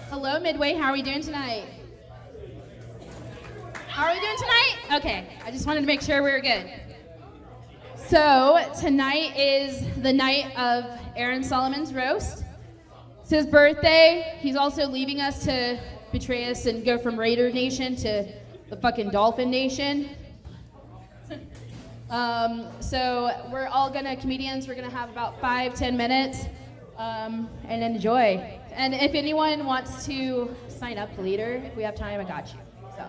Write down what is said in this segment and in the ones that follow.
Hello, Midway. How are we doing tonight? How are we doing tonight? Okay, I just wanted to make sure we were good. So, tonight is the night of Aaron Solomon's roast. It's his birthday. He's also leaving us to betray us and go from Raider Nation to the fucking Dolphin Nation. So, we're all comedians, we're gonna have about 5-10 minutes and enjoy. And if anyone wants to sign up later, if we have time, I got you. So,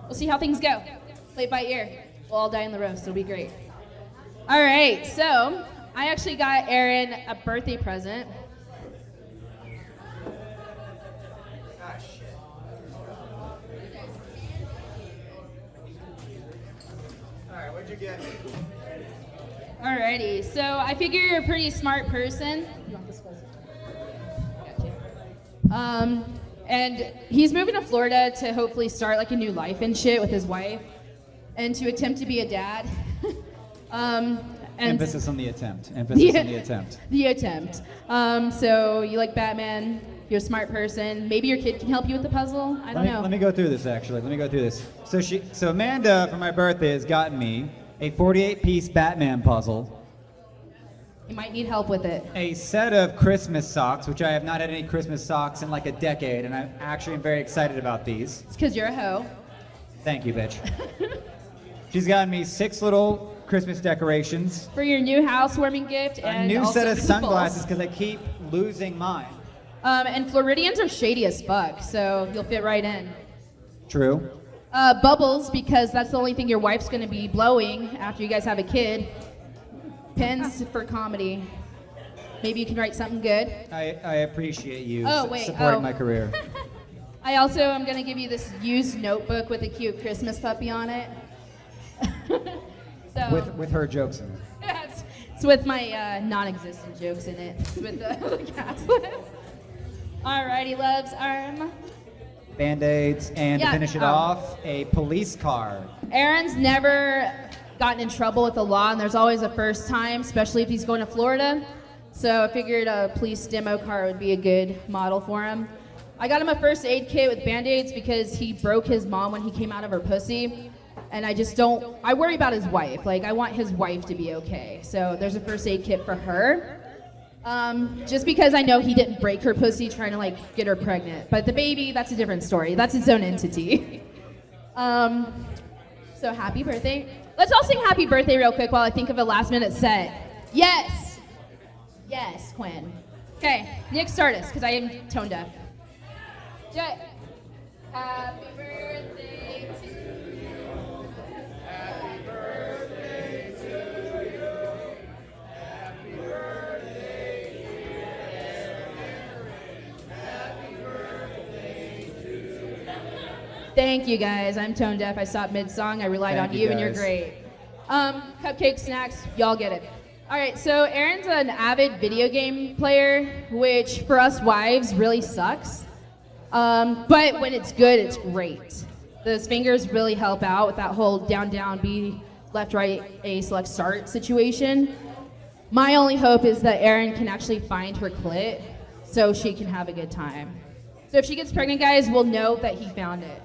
we'll see how things go. Play it by ear. We'll all die in the roast. It'll be great. All right, so I actually got Aaron a birthday present. All right, what'd you get? Alrighty, so I figure you're a pretty smart person. You want this closer? Gotcha. And he's moving to Florida to hopefully start like a new life and shit with his wife, and to attempt to be a dad. And Emphasis on the attempt. Emphasis on the attempt. The attempt. So you like Batman, you're a smart person. Maybe your kid can help you with the puzzle. I don't know. Let me go through this actually. Let me go through this. So Amanda, for my birthday, has gotten me a 48-piece Batman puzzle. You might need help with it. A set of Christmas socks, which I have not had any Christmas socks in like a decade, and I actually am very excited about these. It's because you're a hoe. Thank you, bitch. She's gotten me 6 little Christmas decorations. For your new housewarming gift, and a new also set of pimples. sunglasses because I keep losing mine. And Floridians are shady as fuck, so you'll fit right in. True. Bubbles, because that's the only thing your wife's gonna be blowing after you guys have a kid. Pens for comedy. Maybe you can write something good. I appreciate you supporting my career. I also am gonna give you this used notebook with a cute Christmas puppy on it. So, with her jokes in it. it's with my non-existent jokes in it. It's with the cast list. Alrighty, loves. Band-Aids, and to finish it off, a police car. Aaron's never gotten in trouble with the law, and there's always a first time, especially if he's going to Florida. So I figured a police demo car would be a good model for him. I got him a first aid kit with Band-Aids because he broke his mom when he came out of her pussy. And I worry about his wife. Like, I want his wife to be okay. So there's a first aid kit for her. Just because I know he didn't break her pussy trying to like get her pregnant. But the baby, that's a different story. That's its own entity. So happy birthday. Let's all sing happy birthday real quick while I think of a last minute set. Yes. Yes, Quinn. Okay, Nick, start us, because I am tone deaf. Happy birthday to you. Happy birthday to you. Happy birthday, dear Aaron. Happy birthday to you. Thank you, guys. I'm tone deaf. I stopped mid-song. I relied on you, and you're great. Cupcake snacks, y'all get it. All right, so Aaron's an avid video game player, which for us wives really sucks. But when it's good, it's great. Those fingers really help out with that whole down, down, B, left, right, A, select, start situation. My only hope is that Aaron can actually find her clit so she can have a good time. So if she gets pregnant, guys, we'll know that he found it.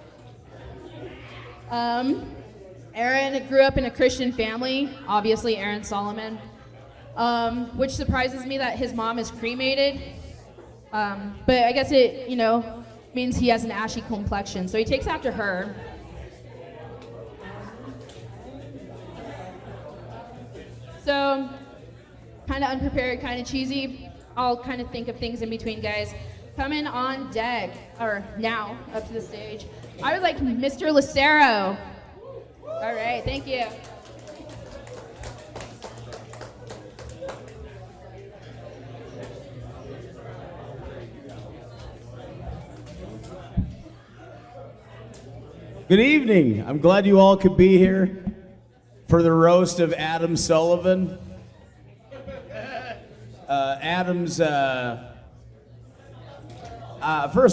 Aaron grew up in a Christian family, obviously Aaron Solomon, which surprises me that his mom is cremated. But I guess it, means he has an ashy complexion, so he takes after her. So, kind of unprepared, kind of cheesy. I'll kind of think of things in between, guys. Coming on deck, or now, up to the stage, I would like Mr. Lucero. All right, thank you. Good evening. I'm glad you all could be here for the roast of Adam Sullivan. Adam's, first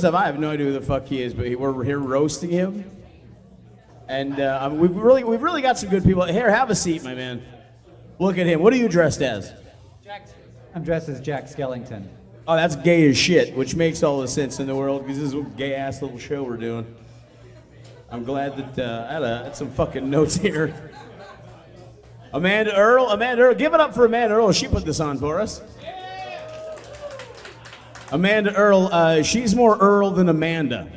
off, I have no idea who the fuck he is, but we're here roasting him. And we've really got some good people. Here, have a seat, my man. Look at him. What are you dressed as? I'm dressed as Jack Skellington. Oh, that's gay as shit, which makes all the sense in the world because this is a gay-ass little show we're doing. I'm glad that I had some fucking notes here. Amanda Earl, give it up for Amanda Earl. She put this on for us. Amanda Earl, she's more Earl than Amanda,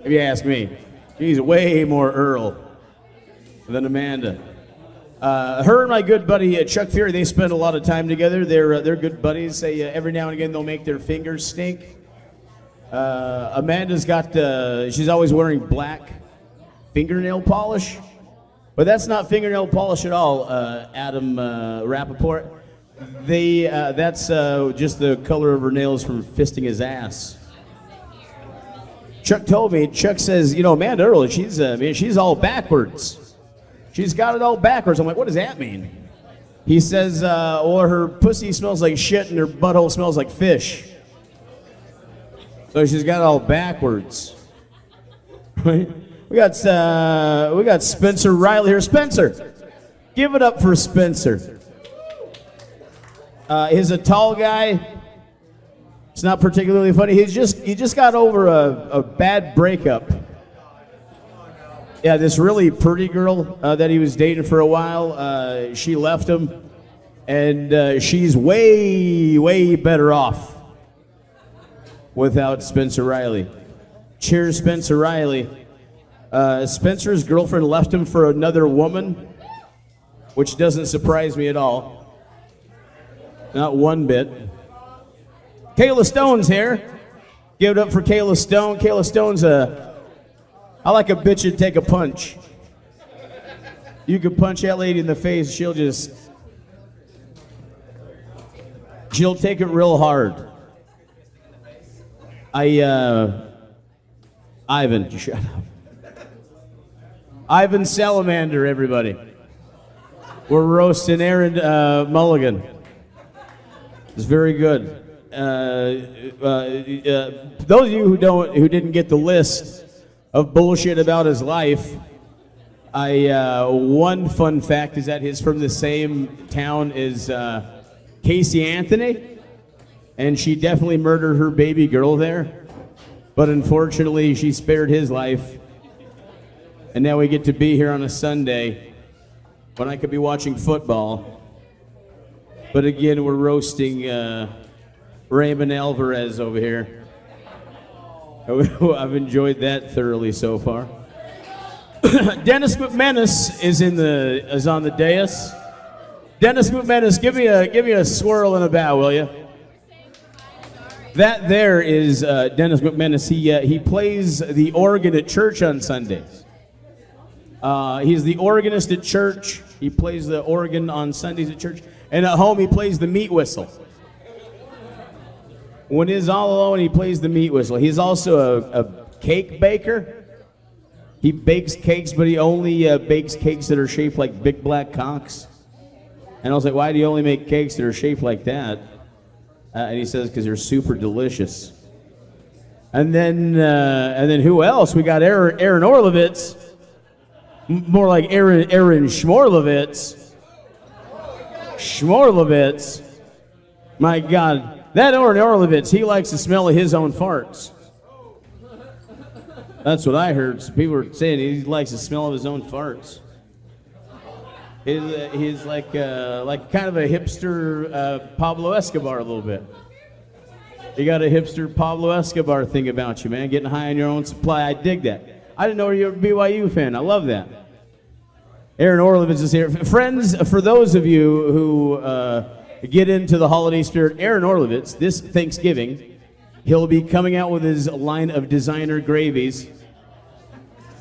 if you ask me. She's way more Earl than Amanda. Her and my good buddy Chuck Fury, they spend a lot of time together. They're good buddies. Every now and again they'll make their fingers stink. Amanda's got, she's always wearing black fingernail polish. But that's not fingernail polish at all, Adam Rappaport. That's just the color of her nails from fisting his ass. Chuck told me, Chuck says, you know, Amanda Earl, she's all backwards. She's got it all backwards. I'm like, what does that mean? He says, well, her pussy smells like shit and her butthole smells like fish. So she's got it all backwards. Right? We got Spencer Riley here. Spencer, give it up for Spencer. He's a tall guy. It's not particularly funny. He just got over a bad breakup. Yeah, this really pretty girl that he was dating for a while. She left him, and she's way better off without Spencer Riley. Cheers, Spencer Riley. Spencer's girlfriend left him for another woman, which doesn't surprise me at all. Not one bit. Kayla Stone's here. Give it up for Kayla Stone. Kayla Stone's I like a bitch who'd take a punch. You could punch that lady in the face, she'll take it real hard. Ivan, shut up. Ivan Salamander, everybody. We're roasting Aaron Mulligan. It's very good. Those of you who didn't get the list of bullshit about his life, one fun fact is that he's from the same town as Casey Anthony, and she definitely murdered her baby girl there. But unfortunately, she spared his life. And now we get to be here on a Sunday when I could be watching football. But again, we're roasting Raymond Alvarez over here. I've enjoyed that thoroughly so far. Dennis McMenace is on the dais. Dennis McMenace, give me a swirl and a bow, will you? That there is Dennis McMenace. He plays the organ at church on Sundays. He's the organist at church. He plays the organ on Sundays at church. And at home, he plays the meat whistle. When he's all alone, he plays the meat whistle. He's also a cake baker. He bakes cakes, but he only bakes cakes that are shaped like big black cocks. And I was like, why do you only make cakes that are shaped like that? And he says, because they're super delicious. And then who else? We got Aaron Orlovitz. More like Aaron Schmorlovitz. Schmorlovitz. My God. That Aaron Orlovitz, he likes the smell of his own farts. That's what I heard. People were saying he likes the smell of his own farts. He's like kind of a hipster Pablo Escobar a little bit. You got a hipster Pablo Escobar thing about you, man. Getting high on your own supply. I dig that. I didn't know you were a BYU fan. I love that. Aaron Orlovitz is here. Friends, for those of you who get into the holiday spirit, Aaron Orlovitz, this Thanksgiving, he'll be coming out with his line of designer gravies.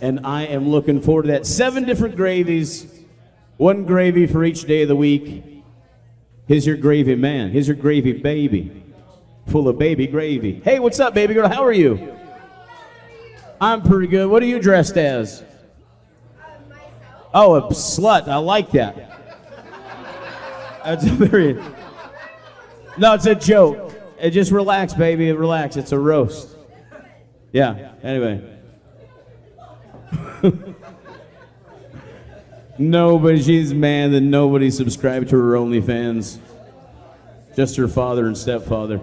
And I am looking forward to that. 7 different gravies. 1 gravy for each day of the week. Here's your gravy man. Here's your gravy baby. Full of baby gravy. Hey, what's up, baby girl? How are you? I'm pretty good. What are you dressed as? Oh, a slut. I like that. That's a very... No, it's a joke. Just relax, baby. Relax. It's a roast. Yeah, anyway. No, but she's mad that nobody subscribed to her OnlyFans. Just her father and stepfather.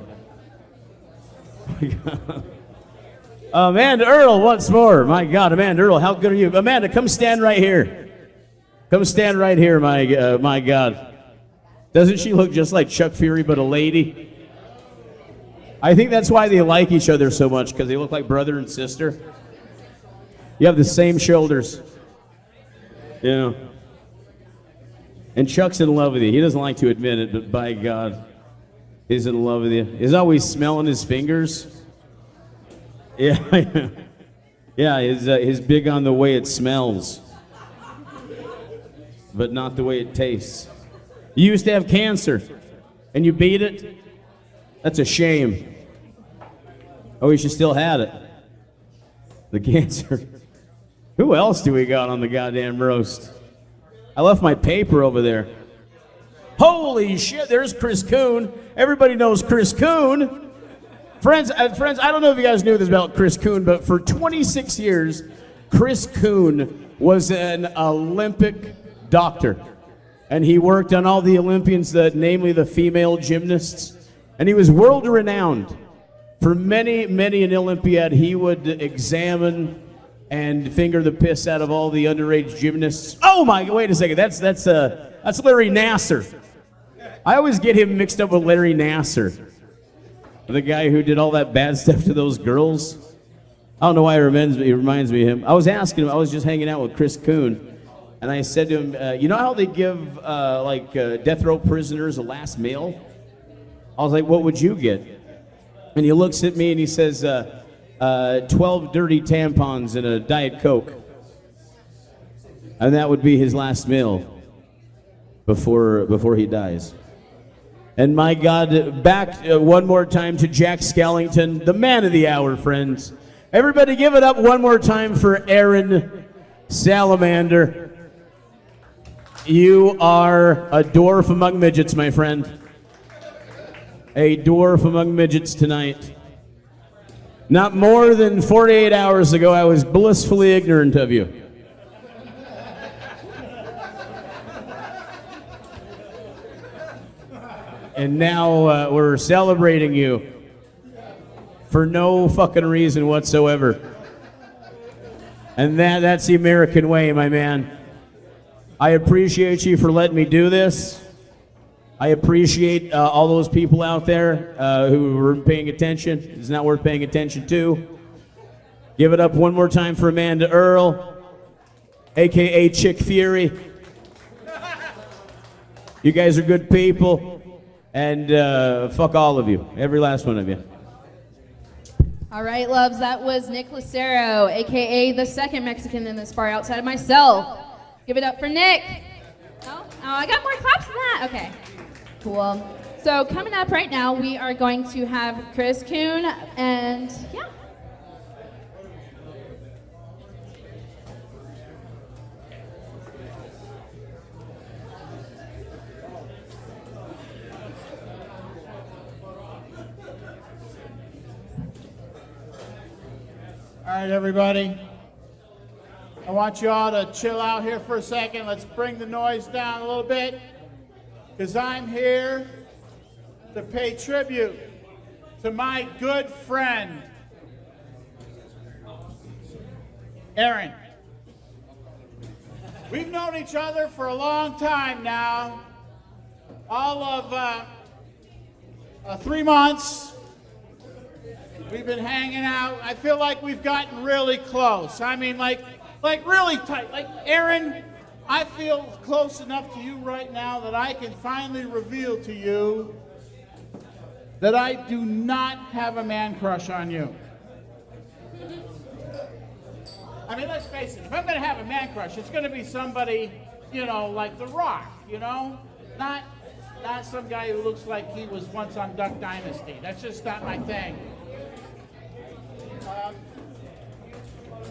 God. Amanda Earl once more. My God, Amanda Earl, how good are you? Amanda, come stand right here. Come stand right here, my God. Doesn't she look just like Chuck Fury, but a lady? I think that's why they like each other so much, because they look like brother and sister. You have the same shoulders. Yeah. And Chuck's in love with you. He doesn't like to admit it, but by God, he's in love with you. He's always smelling his fingers. Yeah. Yeah, he's big on the way it smells, but not the way it tastes. You used to have cancer, and you beat it? That's a shame. Oh, you still had it. The cancer. Who else do we got on the goddamn roast? I left my paper over there. Holy shit, there's Chris Kuhn. Everybody knows Chris Kuhn. Friends, I don't know if you guys knew this about Chris Kuhn, but for 26 years, Chris Kuhn was an Olympic doctor. And he worked on all the Olympians, namely the female gymnasts. And he was world renowned. For many, many an Olympiad, he would examine and finger the piss out of all the underage gymnasts. Oh my, wait a second, that's Larry Nassar. I always get him mixed up with Larry Nassar, the guy who did all that bad stuff to those girls. I don't know why it reminds me of him. I was asking him, I was just hanging out with Chris Kuhn, and I said to him, you know how they give death row prisoners a last meal? I was like, what would you get? And he looks at me and he says, 12 dirty tampons and a Diet Coke. And that would be his last meal before he dies. And my God, back one more time to Jack Skellington, the man of the hour, friends. Everybody give it up one more time for Aaron Salamander. You are a dwarf among midgets, my friend. A dwarf among midgets tonight. Not more than 48 hours ago, I was blissfully ignorant of you. And now we're celebrating you for no fucking reason whatsoever. And that's the American way, my man. I appreciate you for letting me do this. I appreciate all those people out there who were paying attention. It's not worth paying attention to. Give it up one more time for Amanda Earl, a.k.a. Chick Fury. You guys are good people, and fuck all of you, every last one of you. All right, loves, that was Nick Lucero, a.k.a. the second Mexican in this bar outside of myself. Give it up for Nick. Oh, I got more claps than that. Okay. Cool. So coming up right now, we are going to have Chris Kuhn, and yeah. All right, everybody. I want you all to chill out here for a second. Let's bring the noise down a little bit, because I'm here to pay tribute to my good friend, Aaron. We've known each other for a long time now, all of 3 months. We've been hanging out. I feel like we've gotten really close. I mean, like really tight. Like, Aaron, I feel close enough to you right now that I can finally reveal to you that I do not have a man crush on you. I mean, let's face it. If I'm going to have a man crush, it's going to be somebody, you know, like The Rock, you know? Not some guy who looks like he was once on Duck Dynasty. That's just not my thing.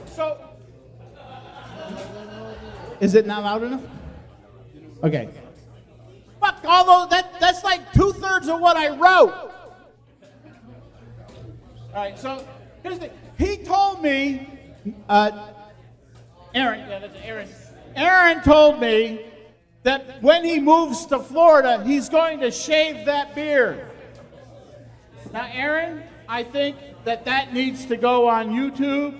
So, is it not loud enough? Okay. Fuck, although that's like 2/3 of what I wrote. All right, so here's the thing. He told me, Aaron told me that when he moves to Florida, he's going to shave that beard. Now, Aaron, I think that needs to go on YouTube.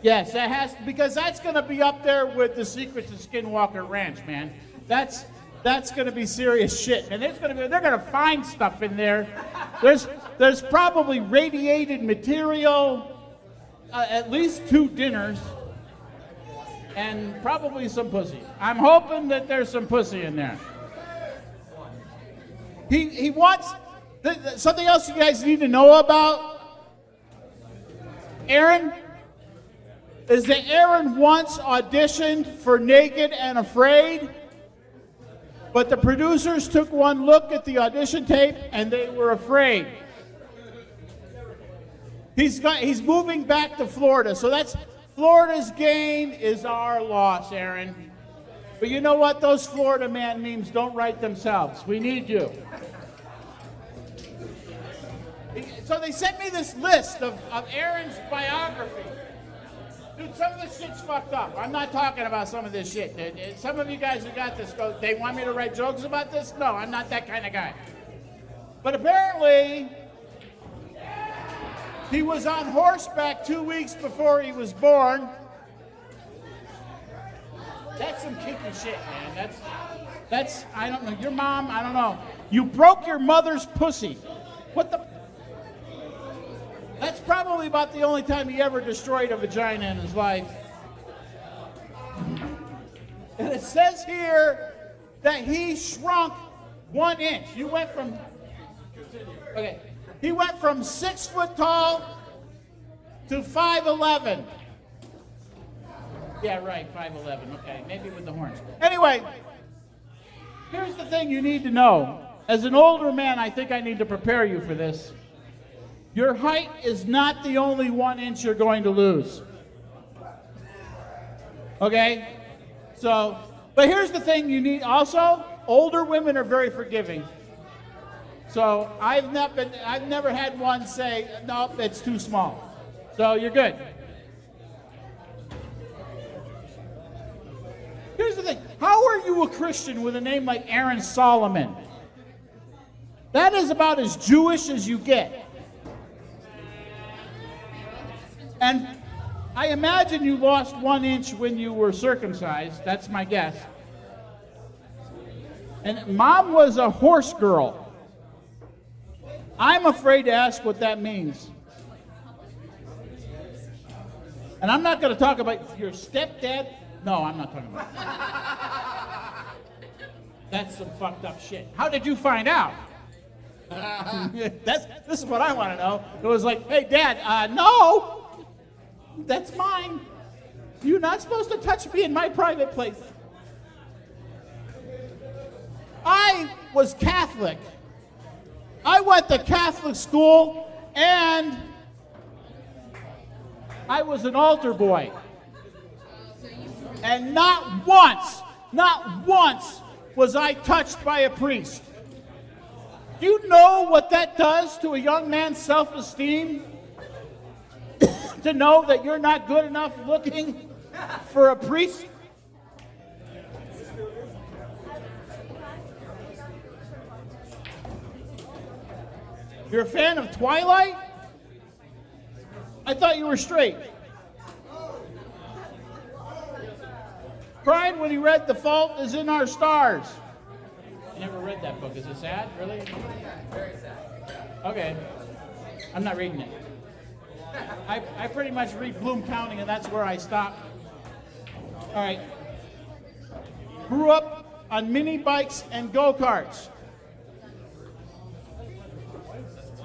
Yes, that has to, because that's going to be up there with the Secrets of Skinwalker Ranch, man. That's going to be serious shit, and they're going to find stuff in there. There's probably radiated material, at least 2 dinners, and probably some pussy. I'm hoping that there's some pussy in there. He wants something else you guys need to know about Aaron. Is that Aaron once auditioned for Naked and Afraid, but the producers took one look at the audition tape and they were afraid. He's moving back to Florida, so that's Florida's gain is our loss, Aaron. But you know what? Those Florida man memes don't write themselves. We need you. So they sent me this list of Aaron's biography. Dude, some of this shit's fucked up. I'm not talking about some of this shit. Some of you guys who got this go, they want me to write jokes about this? No, I'm not that kind of guy. But apparently, he was on horseback 2 weeks before he was born. That's some kinky shit, man. That's, I don't know, your mom, I don't know. You broke your mother's pussy. What the? That's probably about the only time he ever destroyed a vagina in his life. And it says here that he shrunk 1 inch. You went from, okay, he went from 6 foot tall to 5'11". Yeah, right, 5'11". Okay, maybe with the horns. Anyway, here's the thing you need to know. As an older man, I think I need to prepare you for this. Your height is not the only 1 inch you're going to lose. Okay? So, but here's the thing you need also, older women are very forgiving. So I've never had one say, no, it's too small. So you're good. Here's the thing. How are you a Christian with a name like Aaron Solomon? That is about as Jewish as you get. And I imagine you lost 1 inch when you were circumcised. That's my guess. And mom was a horse girl. I'm afraid to ask what that means. And I'm not going to talk about your stepdad. No, I'm not talking about that. That's some fucked up shit. How did you find out? This is what I want to know. It was like, hey, Dad, no. That's mine. You're not supposed to touch me in my private place. I was Catholic. I went to Catholic school and I was an altar boy. And not once was I touched by a priest. Do you know what that does to a young man's self-esteem? To know that you're not good enough looking for a priest? You're a fan of Twilight? I thought you were straight. Cried when he read The Fault is in Our Stars. I never read that book. Is it sad? Really? Very sad. Okay. I'm not reading it. I pretty much read Bloom County, and that's where I stop. All right. Grew up on mini bikes and go-karts.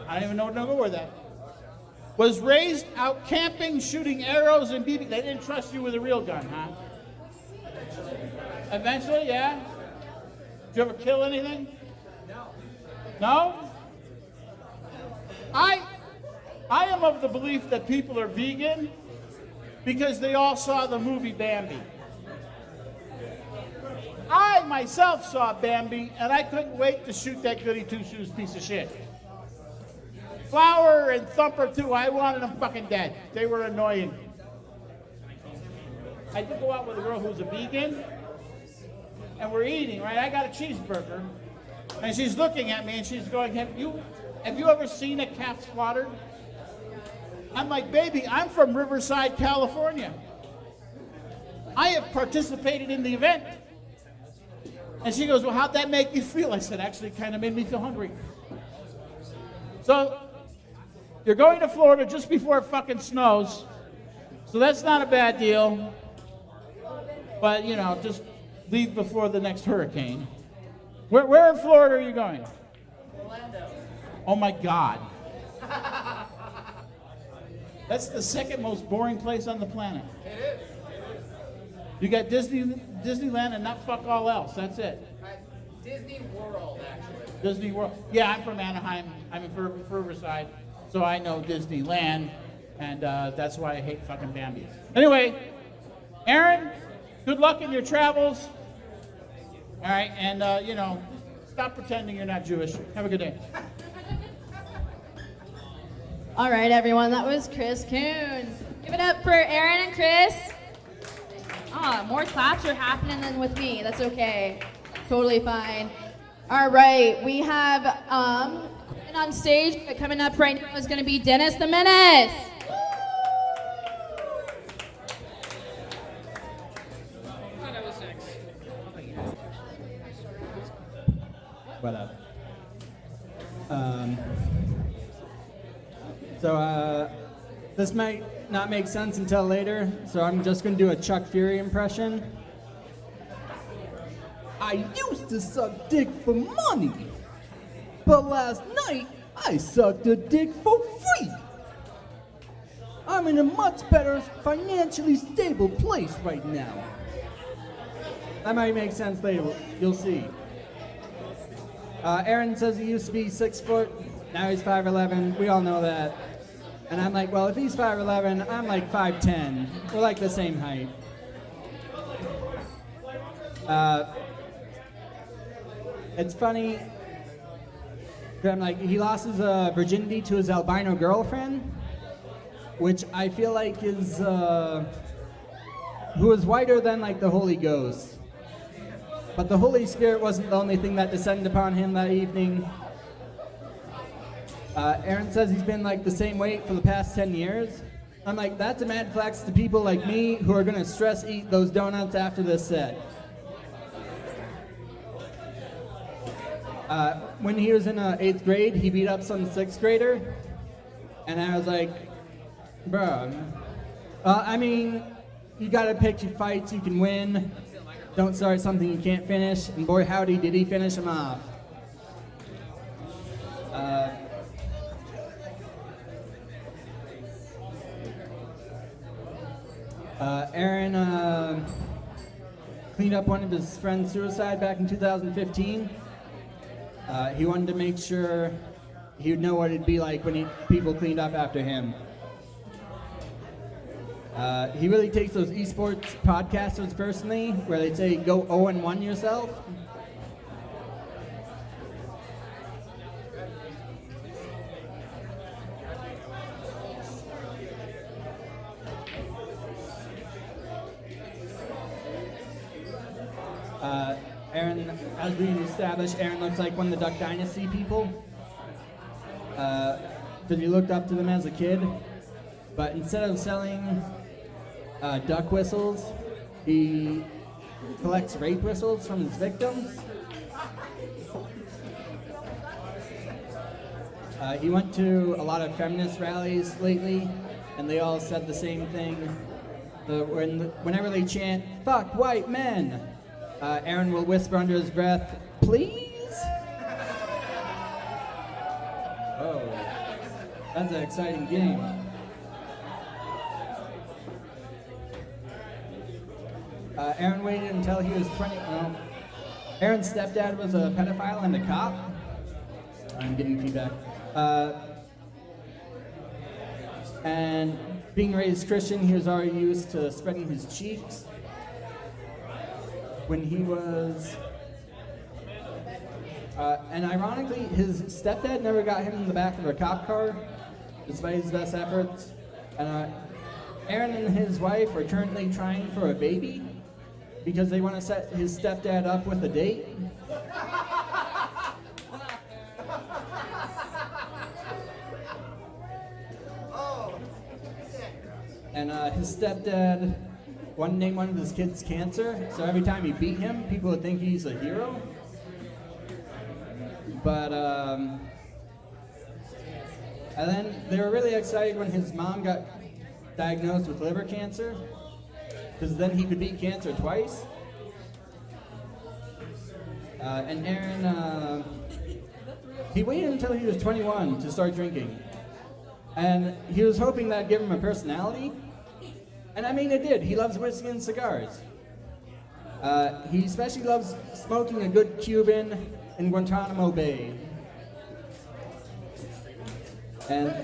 I don't even know where that. Was raised out camping, shooting arrows and BB. They didn't trust you with a real gun, huh? Eventually, yeah. Did you ever kill anything? No? I am of the belief that people are vegan because they all saw the movie Bambi. I myself saw Bambi, and I couldn't wait to shoot that goody two-shoes piece of shit. Flower and Thumper, too. I wanted them fucking dead. They were annoying. I did go out with a girl who's a vegan, and we're eating, right? I got a cheeseburger, and she's looking at me, and she's going, Have you ever seen a calf slaughtered? I'm like, baby, I'm from Riverside, California. I have participated in the event. And she goes, well, how'd that make you feel? I said, actually, it kind of made me feel hungry. So, you're going to Florida just before it fucking snows. So that's not a bad deal. But, you know, just leave before the next hurricane. Where in Florida are you going? Orlando. Oh my God. That's the second most boring place on the planet. It is. You got Disneyland and not fuck all else. That's it. Disney World, actually. Disney World. Yeah, I'm from Anaheim. I'm in Riverside, so I know Disneyland, and that's why I hate fucking Bambi. Anyway, Aaron, good luck in your travels. All right, and you know, stop pretending you're not Jewish. Have a good day. All right, everyone, that was Chris Kuhn. Give it up for Aaron and Chris. More claps are happening than with me. That's okay. Totally fine. All right, we have and on stage, but coming up right now is going to be Dennis the Menace. What up? So this might not make sense until later, so I'm just gonna do a Chuck Fury impression. I used to suck dick for money, but last night I sucked a dick for free. I'm in a much better financially stable place right now. That might make sense later, you'll see. Aaron says he used to be 6 foot, now he's 5'11", we all know that. And I'm like, well, if he's 5'11", I'm like 5'10". We're like the same height. It's funny, I'm like, he lost his virginity to his albino girlfriend, which I feel like is, who is whiter than like the Holy Ghost. But the Holy Spirit wasn't the only thing that descended upon him that evening. Aaron says he's been like the same weight for the past 10 years. I'm like, that's a mad flex to people like me who are gonna stress eat those donuts after this set. When he was in 8th grade, he beat up some 6th grader. And I was like, bro, I mean, you gotta pick your fights you can win. Don't start something you can't finish. And boy, howdy, did he finish him off. Aaron cleaned up one of his friend's suicide back in 2015. He wanted to make sure he would know what it'd be like when people cleaned up after him. He really takes those esports podcasters personally, where they say go 0-1 yourself. Aaron, as we established, Aaron looks like one of the Duck Dynasty people. Because he looked up to them as a kid. But instead of selling duck whistles, he collects rape whistles from his victims. He went to a lot of feminist rallies lately, and they all said the same thing. Whenever they chant, "Fuck white men," Aaron will whisper under his breath, "Please?" Oh, that's an exciting game. Aaron waited until he was 20. Well, Aaron's stepdad was a pedophile and a cop. I'm getting feedback. And being raised Christian, he was already used to spreading his cheeks. When he was, and ironically, his stepdad never got him in the back of a cop car, despite his best efforts. Aaron and his wife are currently trying for a baby because they want to set his stepdad up with a date. And his stepdad wanted to name one of his kids Cancer, so every time he beat him, people would think he's a hero. But, and then they were really excited when his mom got diagnosed with liver cancer, because then he could beat cancer twice. And Aaron, he waited until he was 21 to start drinking. And he was hoping that'd give him a personality. And I mean, it did. He loves whiskey and cigars. He especially loves smoking a good Cuban in Guantanamo Bay. And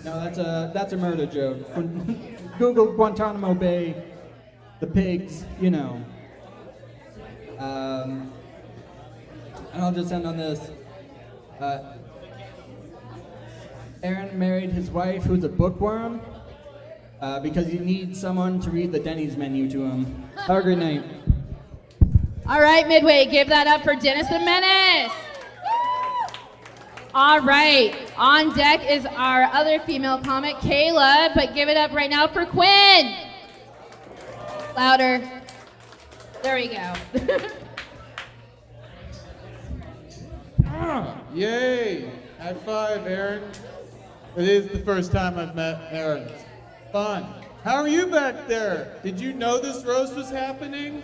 no, that's a murder joke. Google Guantanamo Bay, the pigs, you know. And I'll just end on this. Aaron married his wife, who's a bookworm, because he needs someone to read the Denny's menu to him. Have a great night. All right, Midway, give that up for Dennis the Menace. All right, on deck is our other female comic, Kayla, but give it up right now for Quinn. Louder. There we go. Yay! High five, Aaron. It is the first time I've met Aaron. Fun. How are you back there? Did you know this roast was happening?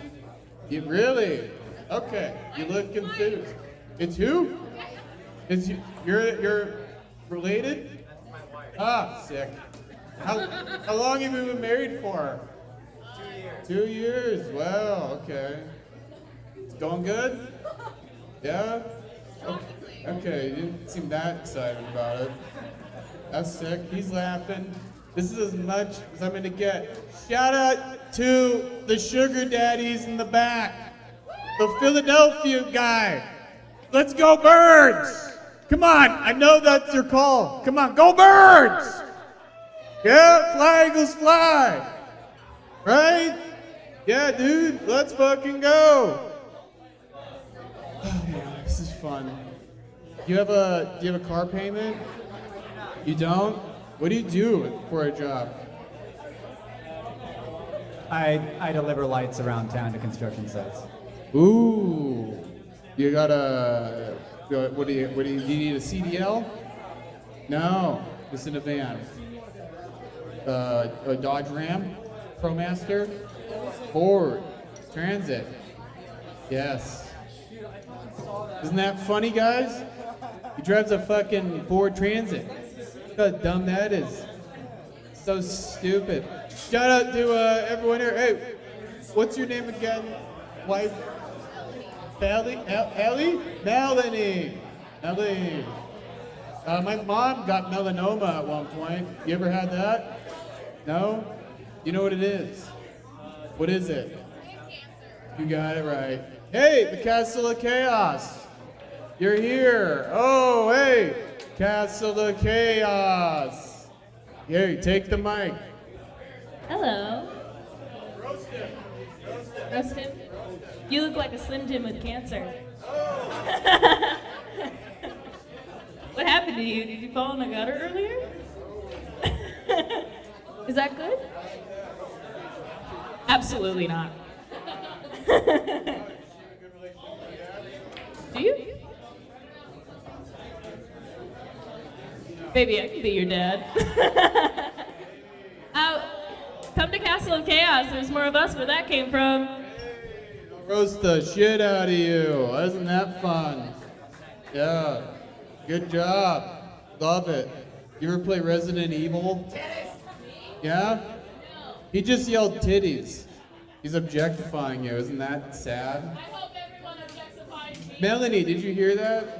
You really? Okay. You look confused. It's who? It's you. You're related? Ah, sick. How long have you been married for? 2 years. Wow. Okay. It's going good? Yeah. Okay. You didn't seem that excited about it. That's sick. He's laughing. This is as much as I'm gonna get. Shout out to the sugar daddies in the back. The Philadelphia guy. Let's go Birds! Come on, I know that's your call. Come on, go Birds! Yeah, fly Eagles fly. Right? Yeah, dude, let's fucking go. Oh man, this is fun. Do you have a car payment? You don't? What do you do for a job? I deliver lights around town to construction sites. Ooh. You got what do you need a CDL? No, just in a van. A Dodge Ram, ProMaster, Ford, Transit. Yes. Isn't that funny, guys? He drives a fucking Ford Transit. Look how dumb that is. So stupid. Shout out to everyone here. Hey, what's your name again? Wife? Ellie? Melanie. Melanie. My mom got melanoma at one point. You ever had that? No? You know what it is? What is it? You got it right. Hey, the Castle of Chaos. You're here. Oh, hey. Castle of Chaos. Here, take the mic. Hello. Roast him. Roast him? You look like a Slim Jim with cancer. What happened to you? Did you fall in the gutter earlier? Is that good? Absolutely not. Do you? Baby, I can be your dad. Come to Castle of Chaos. There's more of us where that came from. Roast the shit out of you. Isn't that fun? Yeah. Good job. Love it. You ever play Resident Evil? Yeah? He just yelled titties. He's objectifying you. Isn't that sad? I hope everyone objectifies me. Melanie, did you hear that?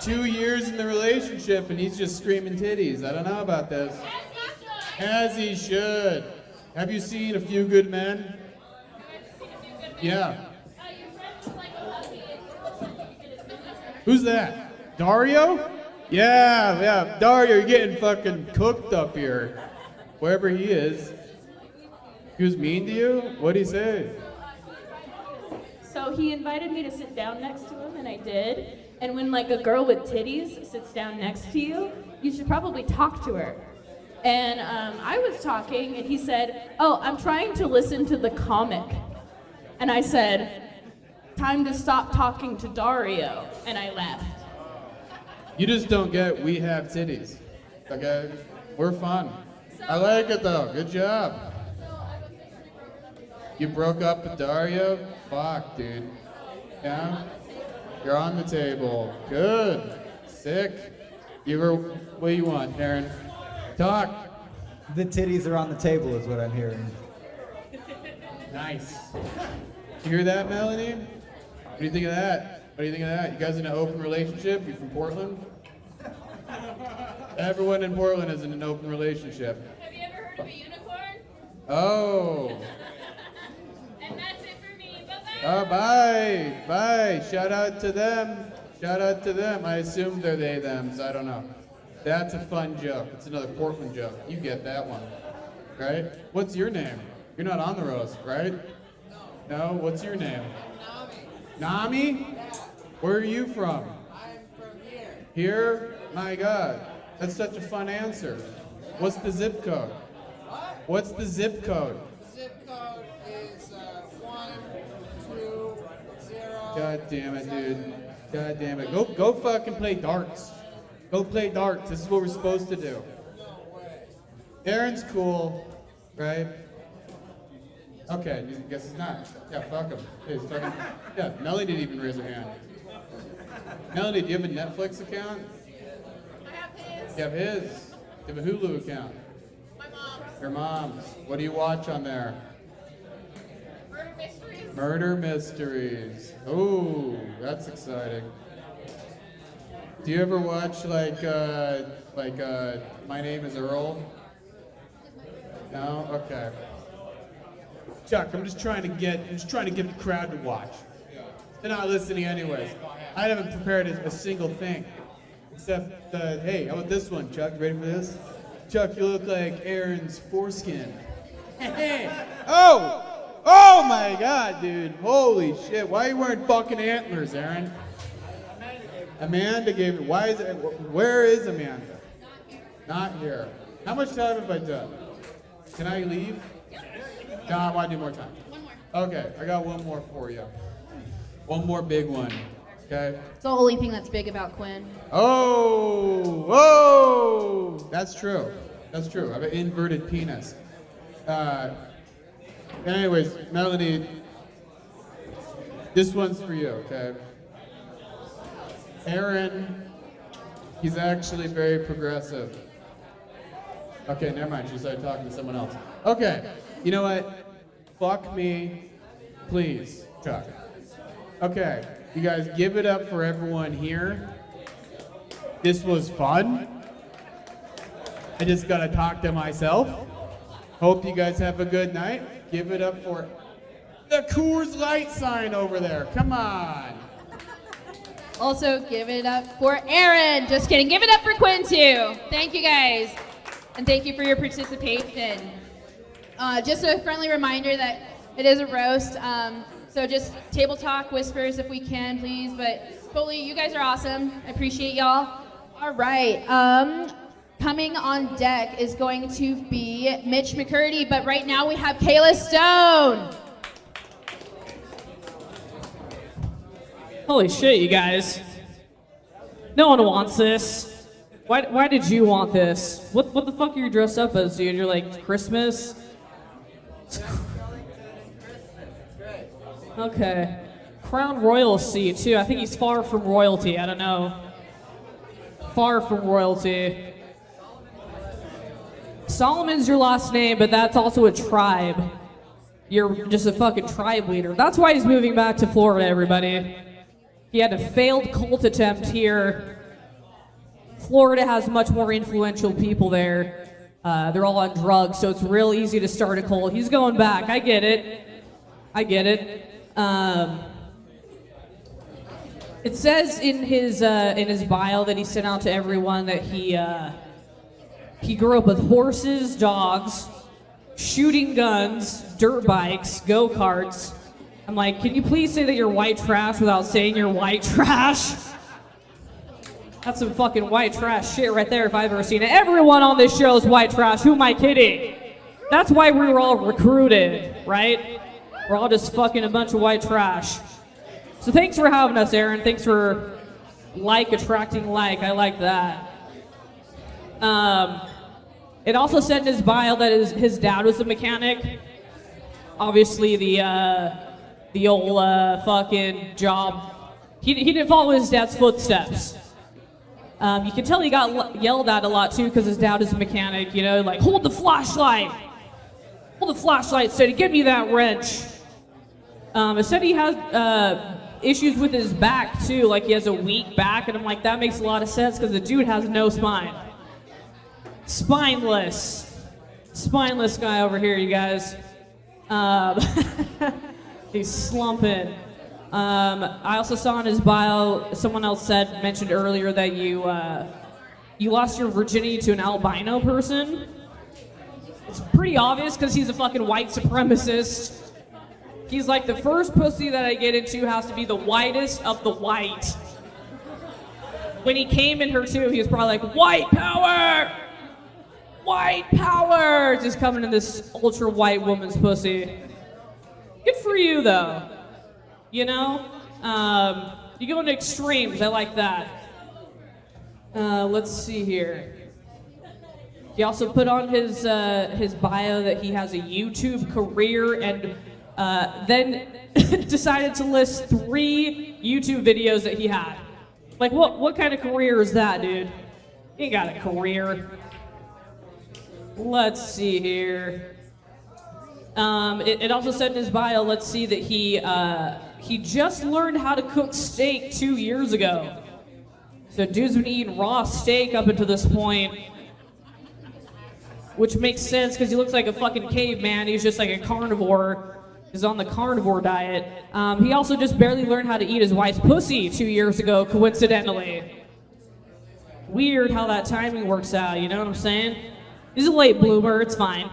2 years in the relationship and he's just screaming titties. I don't know about this. As he should. Have you seen A Few Good Men? Yeah. Who's that? Dario? Yeah. Dario, you're getting fucking cooked up here. Wherever he is. He was mean to you? What'd he say? So he invited me to sit down next to him, and I did. And when like a girl with titties sits down next to you, you should probably talk to her. And I was talking, and he said, "Oh, I'm trying to listen to the comic." And I said, "Time to stop talking to Dario." And I left. You just don't get we have titties. Okay? We're fun. I like it though. Good job. You broke up with Dario? Fuck, dude. Yeah? You're on the table. Good. Sick. What do you want, Aaron? Talk. The titties are on the table is what I'm hearing. Nice. You hear that, Melanie? What do you think of that? What do you think of that? You guys in an open relationship? You from Portland? Everyone in Portland is in an open relationship. Have you ever heard of a unicorn? Oh. And that's it for me. Bye-bye. Oh, bye. Bye. Shout out to them. Shout out to them. I assume they're they, thems. I don't know. That's a fun joke. It's another Portland joke. You get that one. Right? What's your name? You're not on the roast, right? No? What's your name? Nami. Nami? Where are you from? I'm from here. Here? My God. That's such a fun answer. What's the zip code? What? What's the zip code? The zip code is 120. God damn it, dude. God damn it. Go fucking play darts. Go play darts. This is what we're supposed to do. No way. Aaron's cool, right? Okay, I guess he's not. Yeah, fuck him. He's fucking, yeah, Melanie didn't even raise her hand. Melanie, do you have a Netflix account? I have his. You have his. You have a Hulu account. My mom. Your mom's. What do you watch on there? Murder mysteries. Murder mysteries. Ooh, that's exciting. Do you ever watch like My Name is Earl? No? Okay. Chuck, I'm just trying to get the crowd to watch. They're not listening anyways. I haven't prepared a single thing. Except, hey, how about this one, Chuck? Ready for this? Chuck, you look like Aaron's foreskin. Hey! Oh! Oh my God, dude. Holy shit. Why are you wearing fucking antlers, Aaron? Amanda gave it. Why is it? Where is Amanda? Not here. How much time have I done? Can I leave? No, I want to do more time. One more. Okay, I got one more for you. One more big one. Okay. It's the only thing that's big about Quinn. Oh, whoa! That's true. That's true. I have an inverted penis. Anyways, Melanie, this one's for you, okay? Aaron, he's actually very progressive. Okay, never mind. She started talking to someone else. Okay, you know what? Fuck me, please, Chuck. Okay, you guys give it up for everyone here. This was fun. I just gotta talk to myself. Hope you guys have a good night. Give it up for the Coors Light sign over there. Come on. Also, give it up for Aaron. Just kidding. Give it up for Quinn, too. Thank you, guys. And thank you for your participation. Just a friendly reminder that it is a roast. So just table talk, whispers if we can, please. But totally, you guys are awesome. I appreciate y'all. All right. Coming on deck is going to be Mitch McCurdy. But right now we have Kayla Stone. Holy shit, you guys. No one wants this. Why did you want this? What the fuck are you dressed up as, dude? You're like Christmas? Okay. Crown royalty, too. I think he's far from royalty. I don't know. Far from royalty. Solomon's your last name, but that's also a tribe. You're just a fucking tribe leader. That's why he's moving back to Florida, everybody. He had a failed cult attempt here. Florida has much more influential people there. They're all on drugs, so it's real easy to start a cult. He's going back. I get it. I get it. It says in his bio that he sent out to everyone that he grew up with horses, dogs, shooting guns, dirt bikes, go-karts. I'm like, can you please say that you're white trash without saying you're white trash? That's some fucking white trash shit right there if I've ever seen it. Everyone on this show is white trash. Who am I kidding? That's why we were all recruited, right? We're all just fucking a bunch of white trash. So thanks for having us, Aaron. Thanks for attracting like. I like that. It also said in his bio that his dad was a mechanic. Obviously, the old fucking job. He didn't follow his dad's footsteps. You can tell he got yelled at a lot too because his dad is a mechanic. You know, like hold the flashlight steady. Give me that wrench. It said he has issues with his back too. Like he has a weak back, and I'm like that makes a lot of sense because the dude has no spine. Spineless guy over here, you guys. He's slumping. I also saw in his bio, someone else mentioned earlier that you lost your virginity to an albino person. It's pretty obvious because he's a fucking white supremacist. He's like, the first pussy that I get into has to be the whitest of the white. When he came in her too, he was probably like, white power! White power! Just coming in this ultra white woman's pussy. Good for you though. You know? You go into extremes, I like that. Let's see here. He also put on his bio that he has a YouTube career and then decided to list 3 YouTube videos that he had. Like, what kind of career is that, dude? He ain't got a career. Let's see here. It also said in his bio, let's see, that he just learned how to cook steak 2 years ago. So dude's been eating raw steak up until this point. Which makes sense because he looks like a fucking caveman. He's just like a carnivore. He's on the carnivore diet. He also just barely learned how to eat his wife's pussy 2 years ago, coincidentally. Weird how that timing works out, you know what I'm saying? He's a late bloomer, it's fine.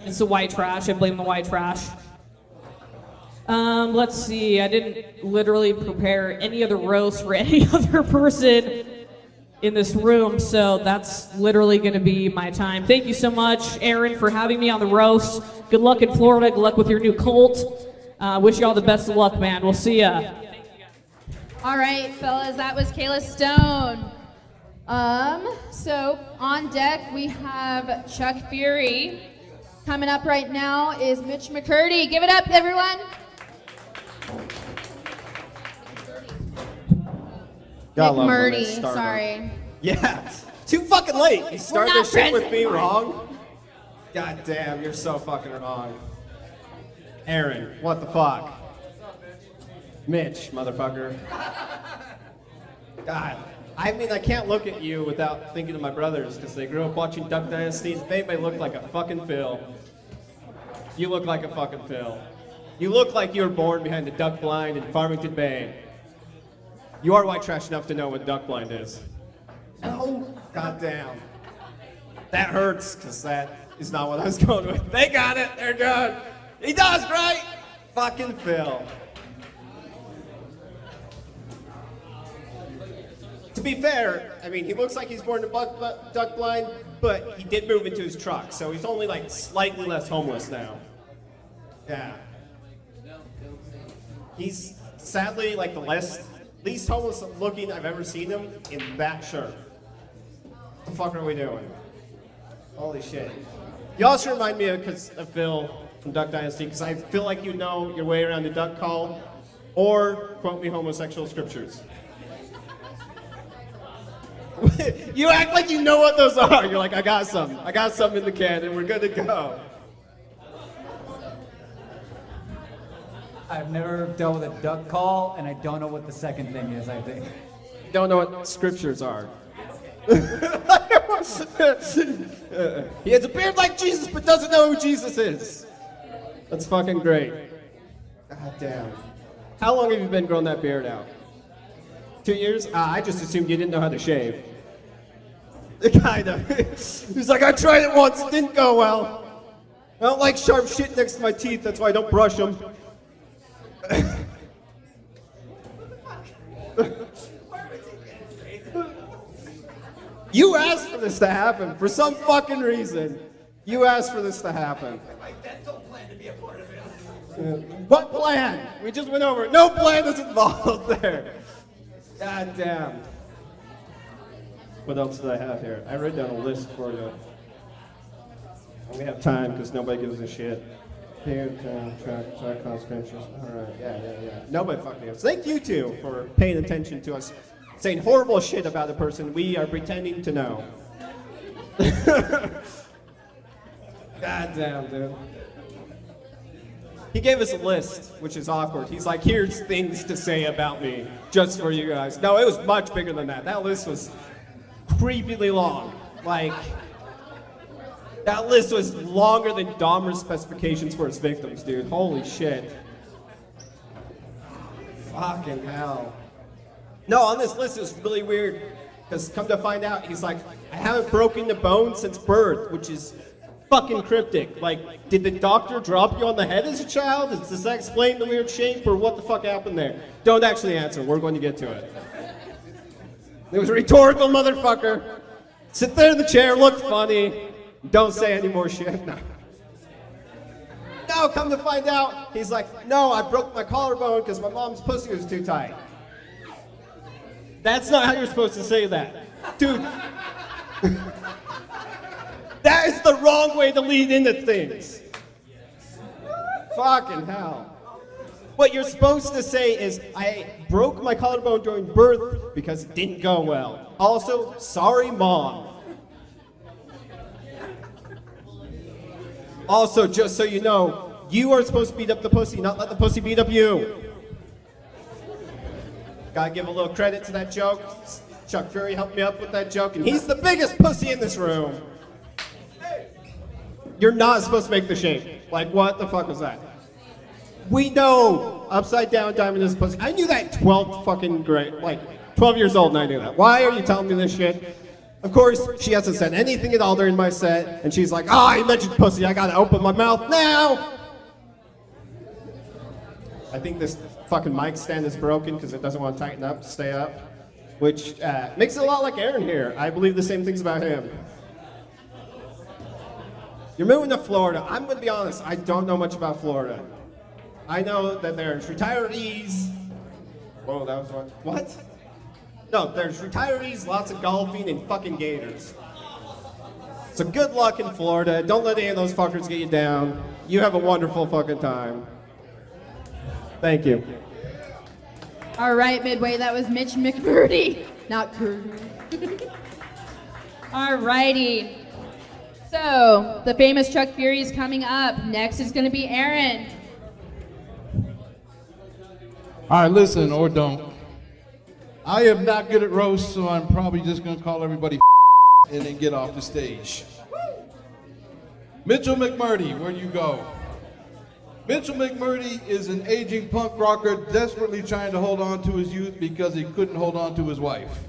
It's the white trash, I blame the white trash. Let's see, I didn't literally prepare any other roast for any other person in this room, so that's literally gonna be my time. Thank you so much, Aaron, for having me on the roast. Good luck in Florida, good luck with your new cult. Wish you all the best of luck, man. We'll see ya. All right, fellas, that was Kayla Stone. So on deck we have Chuck Fury. Coming up right now is Mitch McCurdy. Give it up, everyone. McMurdy, sorry. Yeah, too fucking late. You start not this shit friends with me anymore. wrong? God damn, you're so fucking wrong. Aaron, what the fuck? Mitch, motherfucker. God, I mean, I can't look at you without thinking of my brothers because they grew up watching Duck Dynasty. They may look like a fucking Phil. You look like a fucking Phil. You look like you were born behind the duck blind in Farmington Bay. You are white trash enough to know what duck blind is. No, goddamn. That hurts, because that is not what I was going with. They got it, they're good. He does, right? Fucking Phil. To be fair, I mean, he looks like he's born in duck blind, but he did move into his truck, so he's only like slightly less homeless now. Yeah. He's sadly like the least homeless looking I've ever seen him in that shirt. What the fuck are we doing? Holy shit. You also remind me of Phil from Duck Dynasty, because I feel like you know your way around the duck call, or quote me homosexual scriptures. You act like you know what those are. You're like, I got some in the can, and we're good to go. I've never dealt with a duck call, and I don't know what the second thing is, I think. Don't know what scriptures are. He has a beard like Jesus, but doesn't know who Jesus is. That's fucking great. God damn. How long have you been growing that beard out? 2 years? I just assumed you didn't know how to shave. Kind of. He's like, I tried it once, it didn't go well. I don't like sharp shit next to my teeth, that's why I don't brush them. You asked for this to happen for some fucking reason. You asked for this to happen. What plan? We just went over it. No plan is involved there. God damn. What else did I have here? I wrote down a list for you. We have time because nobody gives a shit. Here, track consequences. All right, yeah. Nobody fucking knows. Thank you two for paying attention to us, saying horrible shit about the person we are pretending to know. God damn, dude. He gave us a list, which is awkward. He's like, here's things to say about me, just for you guys. No, it was much bigger than that. That list was creepily long. Like, that list was longer than Dahmer's specifications for his victims, dude. Holy shit. Fucking hell. No, on this list it was really weird, because come to find out, he's like, I haven't broken the bone since birth, which is fucking cryptic. Like, did the doctor drop you on the head as a child? Does that explain the weird shape, or what the fuck happened there? Don't actually answer, we're going to get to it. It was a rhetorical motherfucker. Sit there in the chair, look funny, don't say any more shit. No. No, come to find out, he's like, no, I broke my collarbone because my mom's pussy was too tight. That's not how you're supposed to say that. Dude. That is the wrong way to lead into things. Fucking hell. What you're supposed to say is, I broke my collarbone during birth because it didn't go well. Also, sorry, Mom. Also, just so you know, you are supposed to beat up the pussy, not let the pussy beat up you. Gotta give a little credit to that joke. Chuck Fury helped me up with that joke, and he's the biggest pussy in this room. You're not supposed to make the shape. Like, what the fuck was that? We know upside down diamond is pussy. I knew that 12th fucking grade, like 12 years old, and I knew that. Why are you telling me this shit? Of course, she hasn't said anything at all during my set, and she's like, oh, you mentioned pussy, I gotta open my mouth now! I think this fucking mic stand is broken because it doesn't want to tighten up to stay up, which makes it a lot like Aaron here. I believe the same things about him. You're moving to Florida. I'm gonna be honest, I don't know much about Florida. I know that there's retirees. Whoa, that was one. What? No, there's retirees, lots of golfing, and fucking gators. So good luck in Florida. Don't let any of those fuckers get you down. You have a wonderful fucking time. Thank you. All right, Midway, that was Mitch McMurdy, not Curry. All righty. So, the famous Chuck Fury is coming up. Next is going to be Aaron. All right, listen, or don't. I am not good at roast, so I'm probably just going to call everybody and then get off the stage. Mitchell McMurdy, where you go? Mitchell McMurdy is an aging punk rocker desperately trying to hold on to his youth because he couldn't hold on to his wife.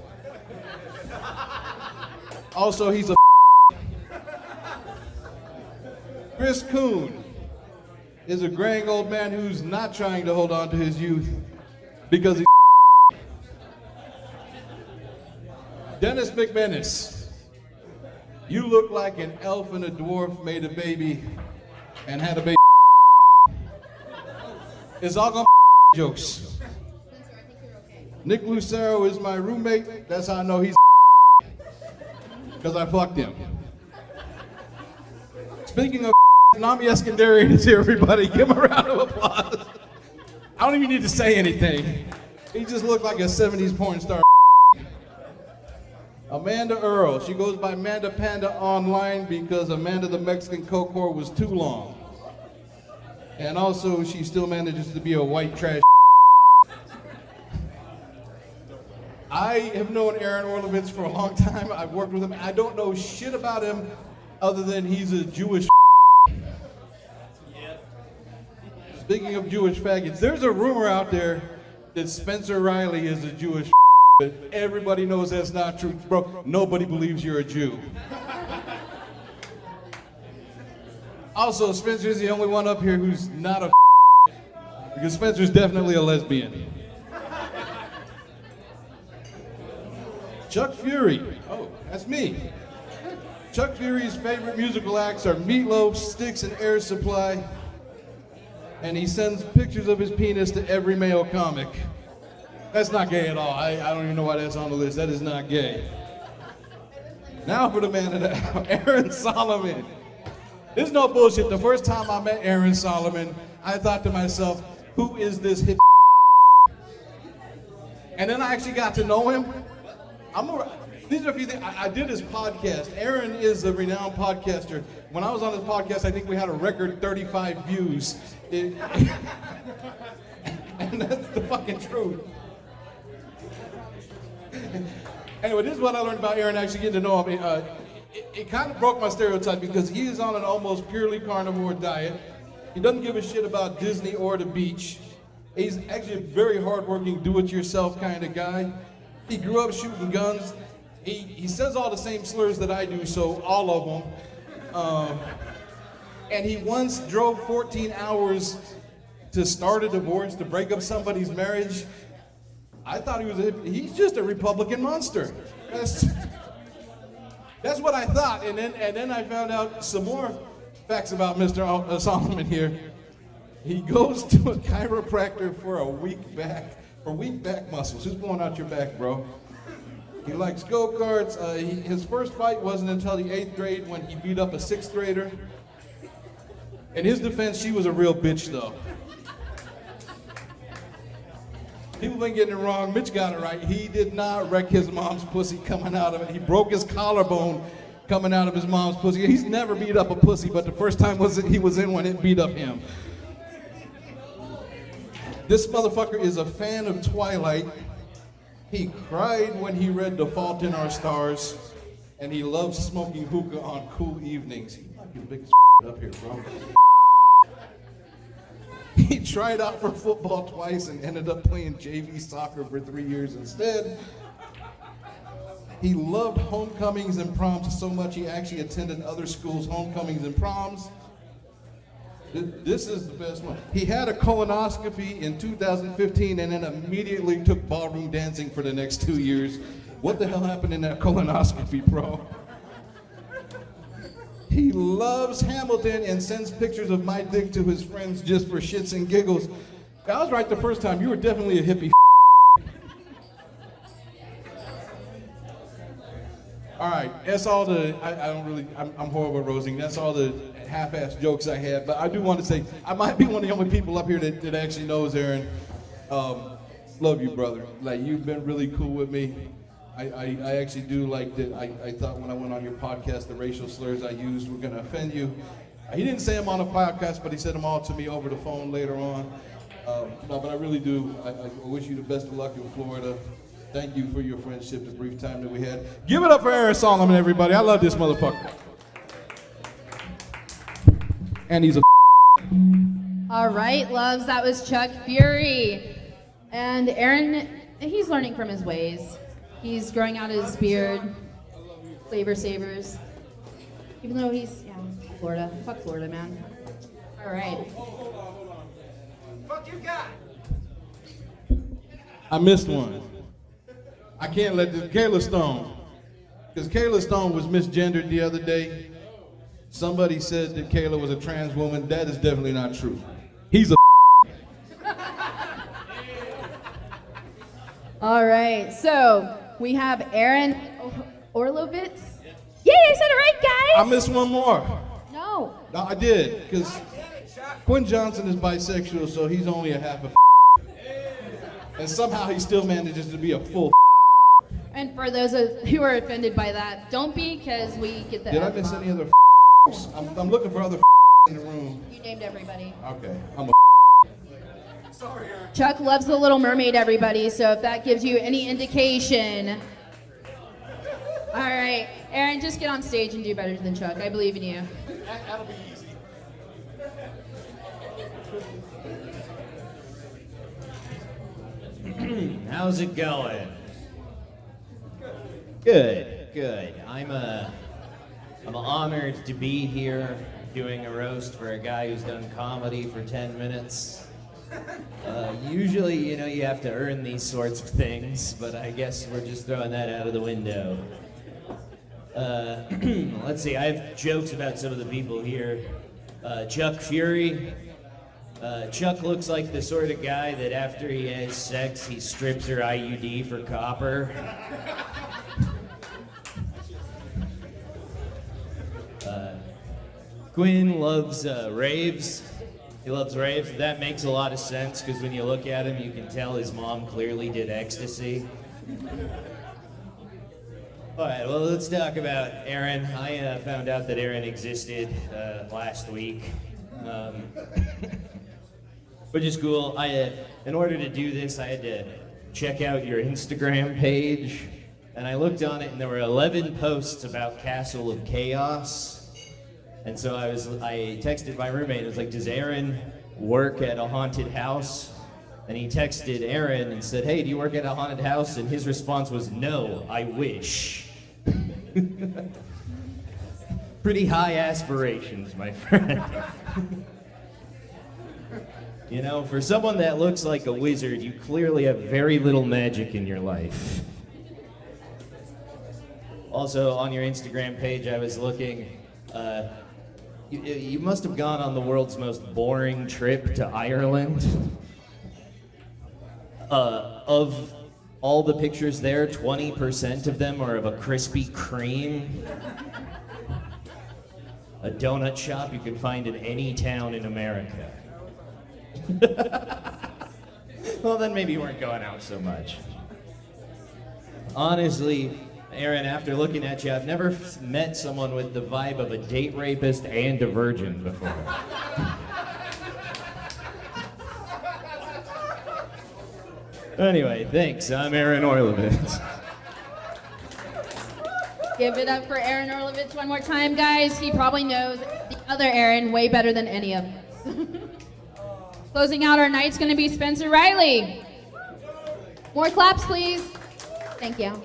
Also, he's a Chris Kuhn is a graying old man who's not trying to hold on to his youth because he's Dennis McMenace, you look like an elf and a dwarf made a baby and had a baby. It's all gonna be jokes. Nick Lucero is my roommate. That's how I know he's because I fucked him. Speaking of Nami Eskandarian is here, everybody. Give him a round of applause. I don't even need to say anything. He just looked like a 70s porn star. Amanda Earl. She goes by Amanda Panda online because Amanda the Mexican Coke whore was too long. And also, she still manages to be a white trash. I have known Aaron Orlovitz for a long time. I've worked with him. I don't know shit about him other than he's a Jewish. Speaking of Jewish faggots, there's a rumor out there that Spencer Riley is a Jewish, but everybody knows that's not true. Bro, nobody believes you're a Jew. Also, Spencer's the only one up here who's not a because Spencer's definitely a lesbian. Chuck Fury. Oh, that's me. Chuck Fury's favorite musical acts are Meatloaf, Styx, and Air Supply. And he sends pictures of his penis to every male comic. That's not gay at all. I don't even know why that's on the list. That is not gay. Now for the man of the hour, Aaron Solomon. This is no bullshit. The first time I met Aaron Solomon, I thought to myself, who is this hip? And then I actually got to know him. These are a few things. I did his podcast. Aaron is a renowned podcaster. When I was on his podcast, I think we had a record 35 views. And that's the fucking truth. Anyway, this is what I learned about Aaron, actually getting to know him. It kind of broke my stereotype because he is on an almost purely carnivore diet. He doesn't give a shit about Disney or the beach. He's actually a very hardworking, do-it-yourself kind of guy. He grew up shooting guns. He says all the same slurs that I do, so all of them. And he once drove 14 hours to start a divorce, to break up somebody's marriage. I thought he's just a Republican monster. That's what I thought, and then I found out some more facts about Mr. Solomon here. He goes to a chiropractor for weak back muscles. Who's blowing out your back, bro? He likes go-karts. His first fight wasn't until the 8th grade when he beat up a 6th grader. In his defense, she was a real bitch, though. People been getting it wrong. Mitch got it right. He did not wreck his mom's pussy coming out of it. He broke his collarbone coming out of his mom's pussy. He's never beat up a pussy, but the first time he was in when it beat up him. This motherfucker is a fan of Twilight. He cried when he read The Fault in Our Stars, and he loves smoking hookah on cool evenings. He might be the biggest up here, bro. He tried out for football twice and ended up playing JV soccer for 3 years instead. He loved homecomings and proms so much he actually attended other schools' homecomings and proms. This is the best one. He had a colonoscopy in 2015 and then immediately took ballroom dancing for the next 2 years. What the hell happened in that colonoscopy, bro? He loves Hamilton and sends pictures of my dick to his friends just for shits and giggles. I was right the first time. You were definitely a hippie. All right, that's all the, I'm horrible at roasting. That's all the half-assed jokes I had. But I do want to say, I might be one of the only people up here that actually knows Aaron. Love you, brother. Like, you've been really cool with me. I actually do like that. I thought when I went on your podcast, the racial slurs I used were going to offend you. He didn't say them on a podcast, but he said them all to me over the phone later on. No, but I really do. I wish you the best of luck in Florida. Thank you for your friendship, the brief time that we had. Give it up for Aaron Solomon, everybody. I love this motherfucker. And he's a All right, loves, that was Chuck Fury. And Aaron, he's learning from his ways. He's growing out his beard, flavor savers. Even though he's, Florida. Fuck Florida, man. All right. Fuck you got? I missed one. I can't let this, Kayla Stone. Because Kayla Stone was misgendered the other day. Somebody said that Kayla was a trans woman. That is definitely not true. He's a All right, so we have Aaron Orlovitz. Yeah, I said it right, guys. I missed one more. No, I did, because Quinn Johnson is bisexual, so he's only a half a and somehow he still manages to be a full And for those who are offended by that, don't be, because we get the Did I F miss bomb. any other I'm looking for other in the room. You named everybody. Okay, I'm a Chuck loves The Little Mermaid, everybody, so if that gives you any indication. All right, Aaron, just get on stage and do better than Chuck. I believe in you. That'll be easy. How's it going? Good. I'm honored to be here doing a roast for a guy who's done comedy for 10 minutes. Usually, you have to earn these sorts of things, but I guess we're just throwing that out of the window. Let's see, I have jokes about some of the people here. Chuck Fury. Chuck looks like the sort of guy that after he has sex, he strips her IUD for copper. Quinn loves raves. He loves raves. That makes a lot of sense because when you look at him, you can tell his mom clearly did ecstasy. All right, well, let's talk about Aaron. I found out that Aaron existed last week, which is cool. In order to do this, I had to check out your Instagram page, and I looked on it, and there were 11 posts about Castle of Chaos. And so I texted my roommate. I was like, "Does Aaron work at a haunted house?" And he texted Aaron and said, "Hey, do you work at a haunted house?" And his response was, "No, I wish." Pretty high aspirations, my friend. For someone that looks like a wizard, you clearly have very little magic in your life. Also, on your Instagram page, I was looking. You must have gone on the world's most boring trip to Ireland. Of all the pictures there, 20% of them are of a Krispy Kreme. A donut shop you can find in any town in America. Well, then maybe you weren't going out so much. Honestly, Aaron, after looking at you, I've never met someone with the vibe of a date rapist and a virgin before. Anyway, thanks. I'm Aaron Orlovitz. Give it up for Aaron Orlovitz one more time, guys. He probably knows the other Aaron way better than any of us. Closing out our night's going to be Spencer Riley. More claps, please. Thank you.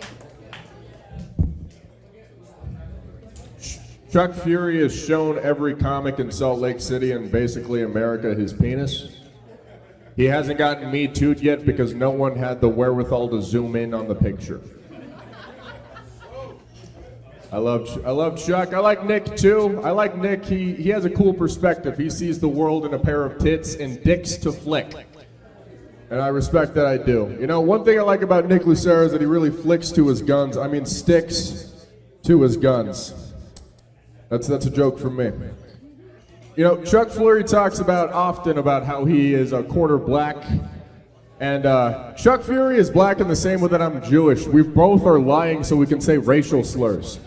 Chuck Fury has shown every comic in Salt Lake City and basically America his penis. He hasn't gotten Me Too'd yet because no one had the wherewithal to zoom in on the picture. I love Chuck. I like Nick too. I like Nick. He has a cool perspective. He sees the world in a pair of tits and dicks to flick. And I respect that I do. One thing I like about Nick Lucero is that he really flicks to his guns. I mean sticks to his guns. That's a joke from me. Chuck Fleury talks often about how he is a quarter black. And Chuck Fury is black in the same way that I'm Jewish. We both are lying so we can say racial slurs.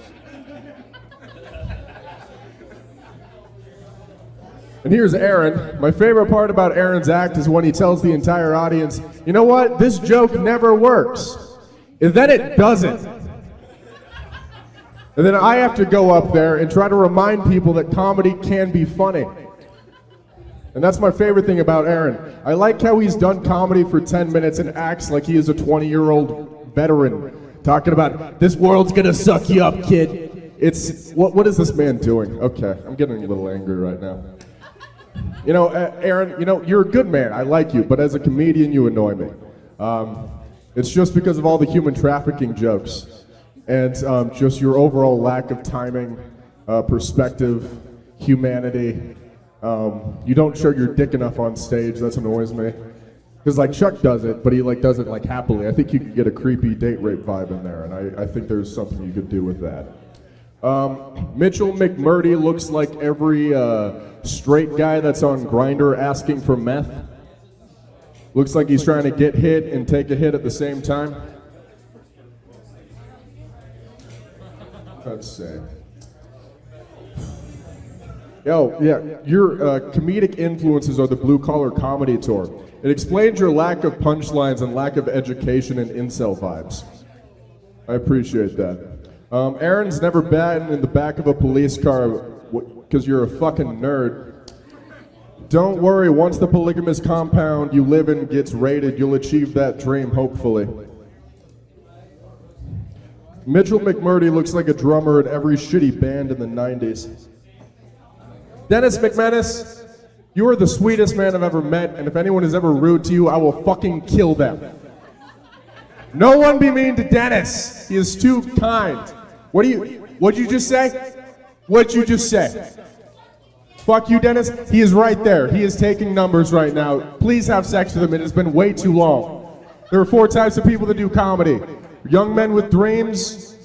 And here's Aaron. My favorite part about Aaron's act is when he tells the entire audience, "You know what? This joke never works." And then it doesn't. And then I have to go up there and try to remind people that comedy can be funny. And that's my favorite thing about Aaron. I like how he's done comedy for 10 minutes and acts like he is a 20-year-old veteran talking about, "This world's gonna suck you up, kid." It's, what is this man doing? Okay, I'm getting a little angry right now. Aaron, you're a good man. I like you, but as a comedian, you annoy me. It's just because of all the human trafficking jokes. And just your overall lack of timing, perspective, humanity. You don't show your dick enough on stage. That annoys me. Because Chuck does it, but he does it happily. I think you could get a creepy date rape vibe in there, and I think there's something you could do with that. Mitchell McMurdy looks like every straight guy that's on Grindr asking for meth. Looks like he's trying to get hit and take a hit at the same time. Let's see. Yo, yeah, your comedic influences are the Blue Collar Comedy Tour. It explains your lack of punchlines and lack of education and incel vibes. I appreciate that. Aaron's never been in the back of a police car because you're a fucking nerd. Don't worry, once the polygamous compound you live in gets raided, you'll achieve that dream, hopefully. Mitchell McMurdy looks like a drummer in every shitty band in the 90s. Dennis McMenace, You are the sweetest man I've ever met, and if anyone is ever rude to you, I will fucking kill them. No one be mean to Dennis. He is too kind. What'd you just say? What'd you just say? Fuck you, Dennis. He is right there. He is taking numbers right now. Please have sex with him. It has been way too long. There are 4 types of people that do comedy. Young men with dreams,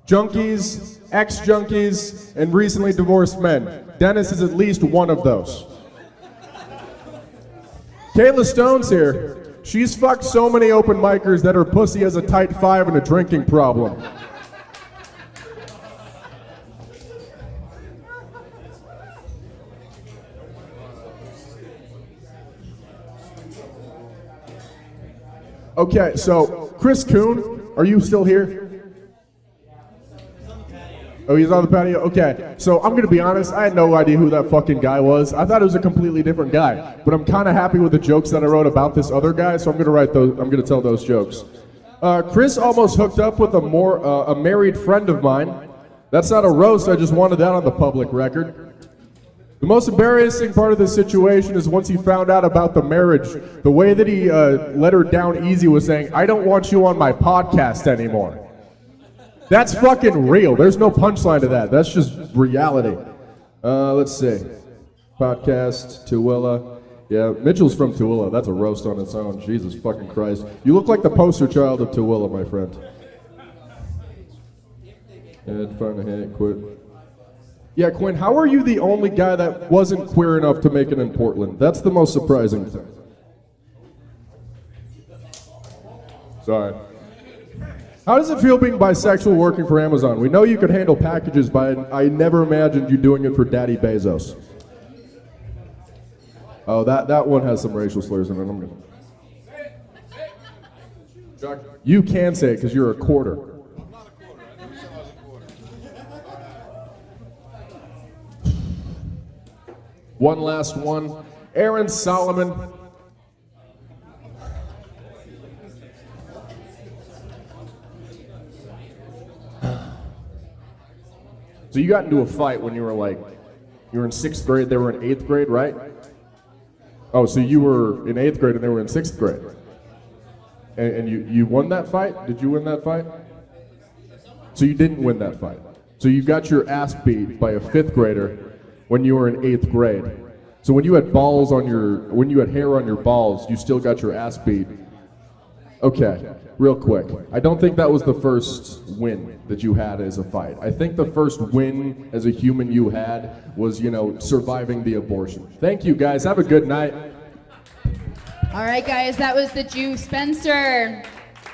junkies, ex-junkies, and recently divorced men. Dennis is at least one of those. Kayla Stone's here. She's fucked so many open micers that her pussy has a tight 5 and a drinking problem. Okay, so Chris Kuhn, are you still here? Oh, he's on the patio? Okay, so I'm gonna be honest, I had no idea who that fucking guy was. I thought it was a completely different guy, but I'm kinda happy with the jokes that I wrote about this other guy, so I'm gonna tell those jokes. Chris almost hooked up with a married friend of mine. That's not a roast, I just wanted that on the public record. The most embarrassing part of this situation is once he found out about the marriage, the way that he let her down easy was saying, "I don't want you on my podcast anymore." That's fucking real. There's no punchline to that. That's just reality. Let's see. Podcast, Tooele. Yeah, Mitchell's from Tooele. That's a roast on its own. Jesus fucking Christ. You look like the poster child of Tooele, my friend. Quit. Yeah, Quinn, how are you the only guy that wasn't queer enough to make it in Portland? That's the most surprising thing. Sorry. How does it feel being bisexual working for Amazon? We know you could handle packages, but I never imagined you doing it for Daddy Bezos. Oh, that one has some racial slurs in it. I'm gonna. You can say it because you're a quarter. One last one. Aaron Solomon. So you got into a fight when you were in 6th grade, they were in 8th grade, right? Oh, so you were in 8th grade and they were in 6th grade. And you won that fight? Did you win that fight? So you didn't win that fight. So you got your ass beat by a 5th grader when you were in 8th grade. So when you had hair on your balls, you still got your ass beat. Okay, real quick. I don't think that was the first win that you had as a fight. I think the first win as a human you had was, surviving the abortion. Thank you, guys. Have a good night. All right, guys, that was the Jew Spencer.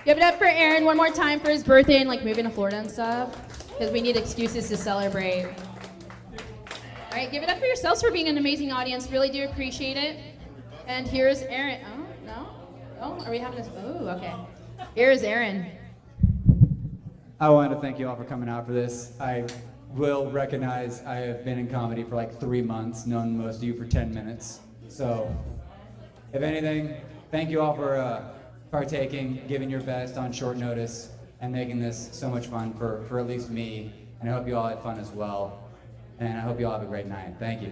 Give it up for Aaron one more time for his birthday and moving to Florida and stuff, because we need excuses to celebrate. All right, give it up for yourselves for being an amazing audience. Really do appreciate it. And here's Aaron. Oh, no? Oh, are we having this? Oh, okay. Here's Aaron. I wanted to thank you all for coming out for this. I will recognize I have been in comedy for 3 months, known most of you for 10 minutes. So, if anything, thank you all for partaking, giving your best on short notice, and making this so much fun for at least me. And I hope you all had fun as well. And I hope you all have a great night. Thank you.